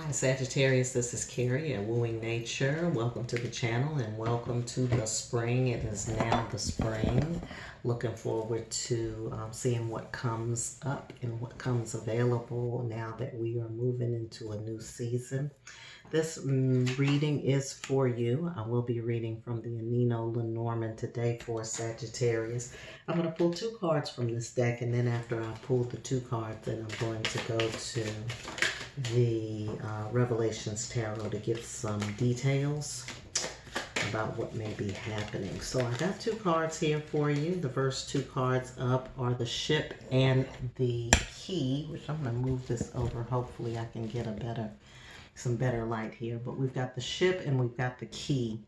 Hi Sagittarius, this is Carrie at Wooing Nature. Welcome to the channel and welcome to the spring. It is now the spring. Looking forward to seeing what comes up and what comes available now that we are moving into a new season. This reading is for you. I will be reading from the Anino Lenormand today for Sagittarius. I'm going to pull two cards from this deck, and then after I pull the two cards, then I'm going to go to the Revelations Tarot to get some details about what may be happening. So I got two cards here for you. The first two cards up are the Ship and the Key, which I'm going to move this over. Hopefully I can get some better light here. But we've got the Ship and we've got the Key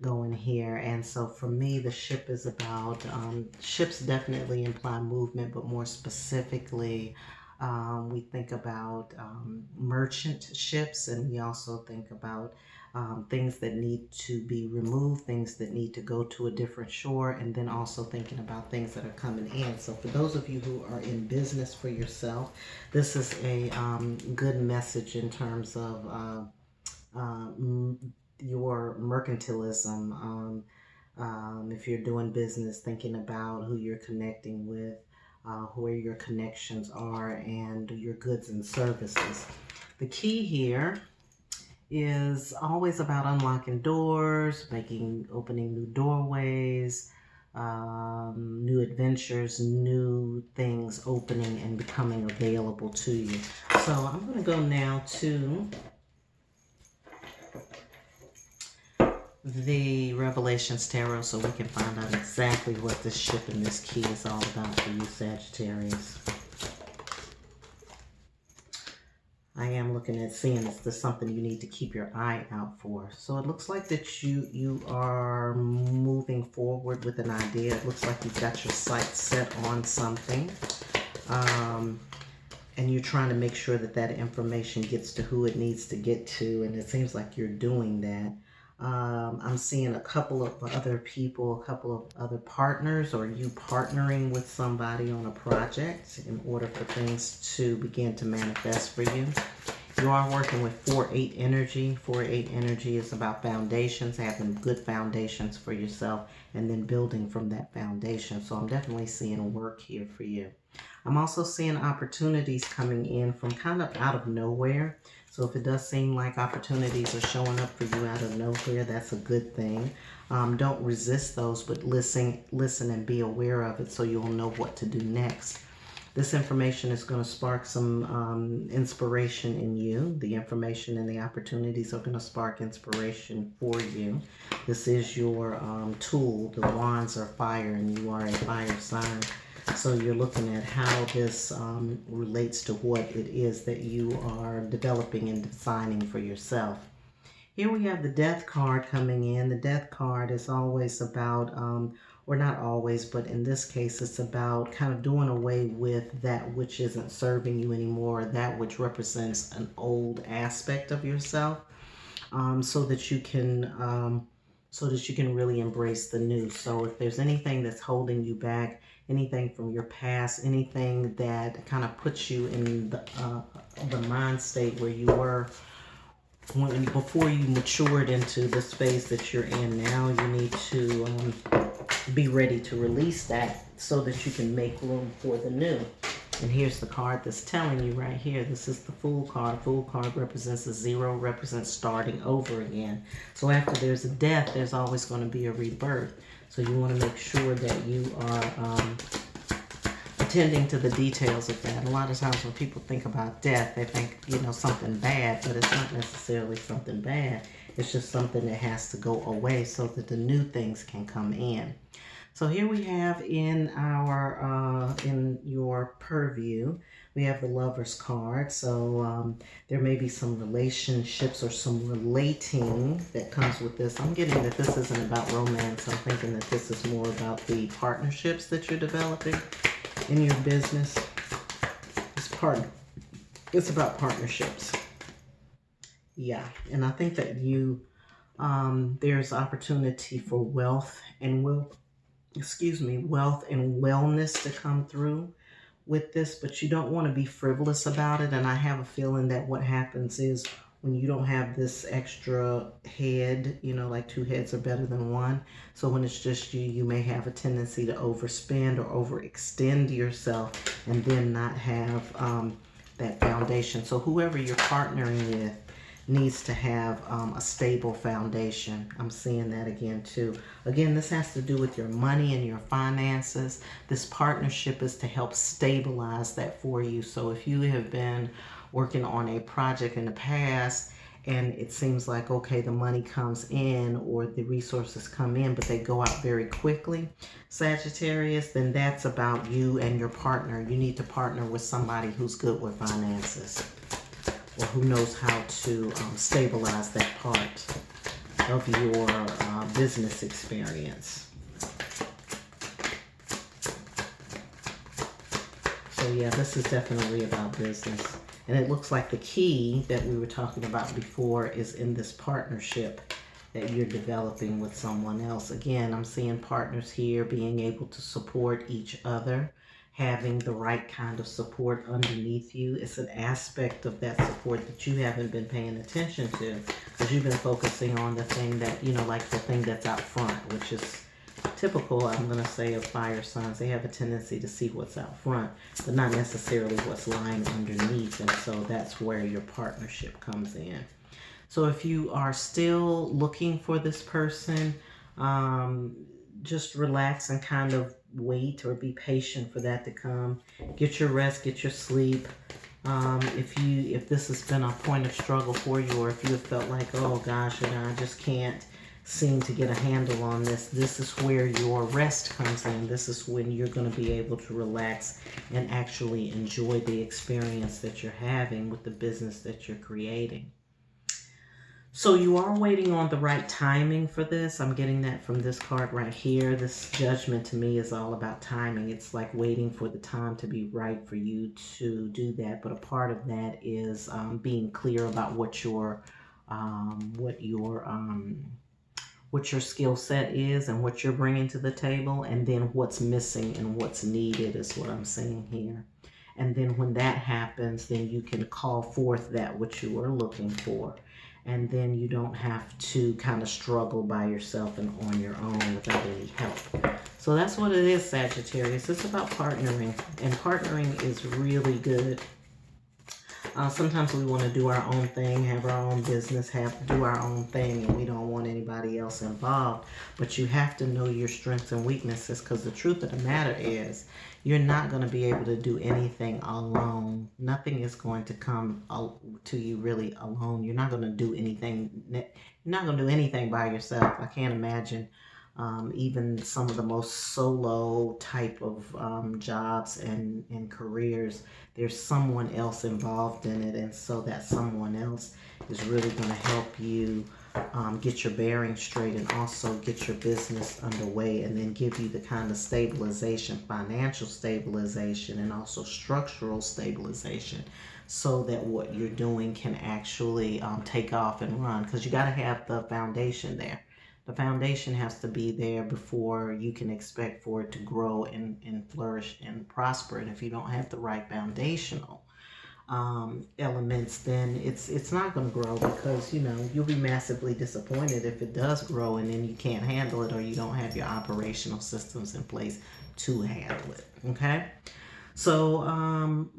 going here. And so for me, the Ship is about, ships definitely imply movement, but more specifically, we think about merchant ships, and we also think about things that need to be removed, things that need to go to a different shore, and then also thinking about things that are coming in. So for those of you who are in business for yourself, this is a good message in terms of your mercantilism. If you're doing business, thinking about who you're connecting with, where your connections are, and your goods and services. The key here is always about unlocking doors, opening new doorways, new adventures, new things opening and becoming available to you. So I'm going to go now to the Revelations Tarot so we can find out exactly what this Ship and this Key is all about for you, Sagittarius. I am looking at seeing is this something you need to keep your eye out for. So it looks like that you are moving forward with an idea. It looks like you've got your sights set on something. And you're trying to make sure that that information gets to who it needs to get to. And it seems like you're doing that. I'm seeing a couple of other people, a couple of other partners, or you partnering with somebody on a project in order for things to begin to manifest for you. You are working with 4-8 energy. 4-8 energy is about foundations, having good foundations for yourself, and then building from that foundation. So I'm definitely seeing work here for you. I'm also seeing opportunities coming in from kind of out of nowhere. So if it does seem like opportunities are showing up for you out of nowhere, that's a good thing. Don't resist those, but listen and be aware of it so you'll know what to do next. This information is going to spark some inspiration in you. The information and the opportunities are going to spark inspiration for you. This is your tool. The wands are fire, and you are a fire sign. So you're looking at how this relates to what it is that you are developing and designing for yourself. Here we have the Death card coming in. The Death card is always about, or not always, but in this case, it's about kind of doing away with that which isn't serving you anymore, that which represents an old aspect of yourself, so that you can really embrace the new. So if there's anything that's holding you back, anything from your past, anything that kind of puts you in the mind state where you were before you matured into this phase that you're in now, you need to be ready to release that so that you can make room for the new. And here's the card that's telling you right here. This is the Fool card. Fool card represents a 0, represents starting over again. So after there's a death, there's always going to be a rebirth. So you want to make sure that you are attending to the details of that. A lot of times when people think about death, they think, something bad, but it's not necessarily something bad. It's just something that has to go away so that the new things can come in. So here we have in your purview, we have the Lover's card. So there may be some relationships or some relating that comes with this. I'm getting that this isn't about romance. I'm thinking that this is more about the partnerships that you're developing in your business. It's about partnerships. Yeah, and I think that there's opportunity for wealth and wellness to come through with this, but you don't want to be frivolous about it. And I have a feeling that what happens is when you don't have this extra head, you know, like two heads are better than one. So when it's just you, you may have a tendency to overspend or overextend yourself and then not have that foundation. So whoever you're partnering with needs to have a stable foundation. I'm seeing that again too. Again, this has to do with your money and your finances. This partnership is to help stabilize that for you. So if you have been working on a project in the past and it seems like, okay, the money comes in or the resources come in, but they go out very quickly, Sagittarius, then that's about you and your partner. You need to partner with somebody who's good with finances, or who knows how to stabilize that part of your business experience. So yeah, this is definitely about business. And it looks like the key that we were talking about before is in this partnership that you're developing with someone else. Again, I'm seeing partners here being able to support each other, having the right kind of support underneath you. It's an aspect of that support that you haven't been paying attention to because you've been focusing on the thing that, you know, like the thing that's out front, which is typical, I'm going to say, of fire signs. They have a tendency to see what's out front, but not necessarily what's lying underneath. And so that's where your partnership comes in. So if you are still looking for this person, just relax and kind of wait or be patient for that to come. Get your rest, get your sleep. If this has been a point of struggle for you, or if you have felt like, oh gosh, I just can't seem to get a handle on this, this is where your rest comes in. This is when you're going to be able to relax and actually enjoy the experience that you're having with the business that you're creating. So you are waiting on the right timing for this. I'm getting that from this card right here. This Judgment to me is all about timing. It's like waiting for the time to be right for you to do that. But a part of that is being clear about what your skill set is and what you're bringing to the table, and then what's missing and what's needed is what I'm saying here. And then when that happens, then you can call forth that which you are looking for. And then you don't have to kind of struggle by yourself and on your own without any help. So that's what it is, Sagittarius. It's about partnering, and partnering is really good. Sometimes we want to do our own thing, have our own business, do our own thing, and we don't want anybody else involved. But you have to know your strengths and weaknesses, because the truth of the matter is you're not going to be able to do anything alone. Nothing is going to come to you really alone. You're not going to do anything. You're not going to do anything by yourself. I can't imagine even some of the most solo type of jobs and careers. There's someone else involved in it, and so that someone else is really going to help you get your bearings straight and also get your business underway, and then give you the kind of stabilization, financial stabilization, and also structural stabilization, so that what you're doing can actually take off and run, because you got to have the foundation there. The foundation has to be there before you can expect for it to grow and flourish and prosper. And if you don't have the right foundational elements, then it's not going to grow, because, you know, you'll be massively disappointed if it does grow and then you can't handle it, or you don't have your operational systems in place to handle it. Okay? So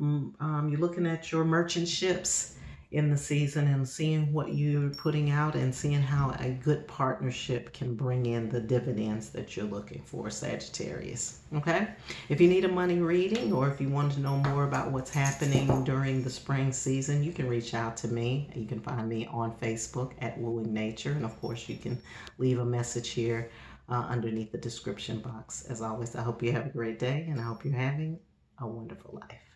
you're looking at your merchant ships in the season and seeing what you're putting out and seeing how a good partnership can bring in the dividends that you're looking for, Sagittarius. Okay? If you need a money reading, or if you want to know more about what's happening during the spring season, you can reach out to me. You can find me on Facebook at Wooing Nature. And of course, you can leave a message here underneath the description box. As always, I hope you have a great day, and I hope you're having a wonderful life.